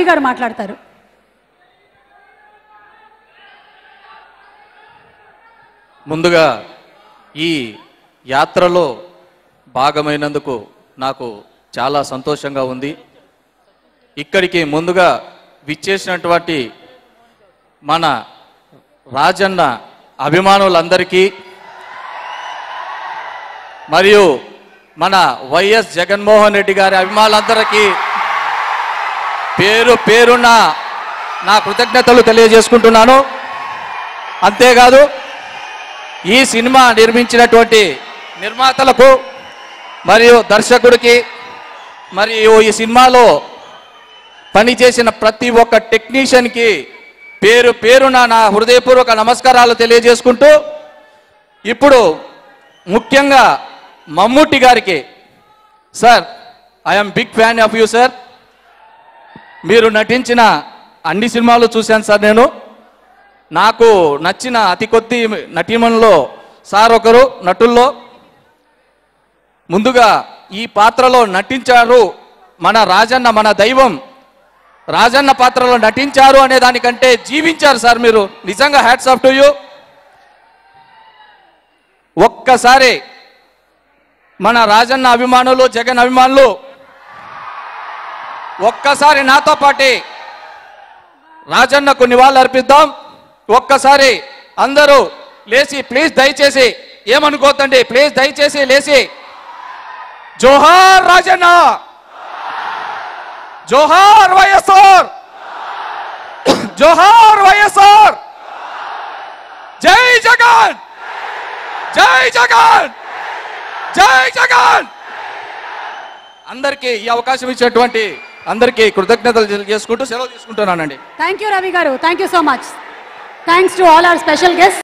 రవి గారు మాట్లాడతారు. ముందుగా ఈ యాత్రలో భాగమైనందుకు నాకు చాలా సంతోషంగా ఉంది. ఇక్కడికి ముందుగా విచ్చేసినటువంటి మన రాజన్న అభిమానులందరికీ మరియు మన వైఎస్ జగన్మోహన్ రెడ్డి గారి అభిమానులందరికీ పేరు పేరున నా కృతజ్ఞతలు తెలియజేసుకుంటున్నాను. అంతేకాదు ఈ సినిమా నిర్మించినటువంటి నిర్మాతలకు మరియు దర్శకుడికి మరియు ఈ సినిమాలో పనిచేసిన ప్రతి ఒక్క టెక్నీషియన్కి పేరు పేరున నా హృదయపూర్వక నమస్కారాలు తెలియజేసుకుంటూ ఇప్పుడు ముఖ్యంగా మమ్ముట్టి గారికి, sir I'm big fan of you sir. మీరు నటించిన అన్ని సినిమాలు చూశాను సార్. నేను నాకు నచ్చిన అతి కొద్ది నటీమణుల్లో సార్ ఒకరు నటుల్లో. ముందుగా ఈ పాత్రలో నటించారు మన రాజన్న, మన దైవం రాజన్న పాత్రలో నటించారు అనే దానికంటే జీవించారు సార్ మీరు. నిజంగా హ్యాట్స్ ఆఫ్ టు యూ. ఒక్కసారి మన రాజన్న అభిమానులు, జగన్ అభిమానులు ఒక్కసారి నాతో పాటి రాజన్నకు నివాళులు అర్పిద్దాం. ఒక్కసారి అందరూ లేచి ప్లీజ్, దయచేసి ఏమనుకోతండి, ప్లీజ్ దయచేసి లేచి జోహార్ రాజన్న, జోహార్ వైఎస్ఆర్, జోహార్ వైఎస్ఆర్, జై జగన్, జై జగన్, జై జగన్. అందరికీ ఈ అవకాశం ఇచ్చినటువంటి అందరికీ కృతజ్ఞతలు తెలియజేసుకుంటూ సెలవు తీసుకుంటున్నానండి. థ్యాంక్ యూ రవి గారు. Thank you so much. Thanks to all our special guest.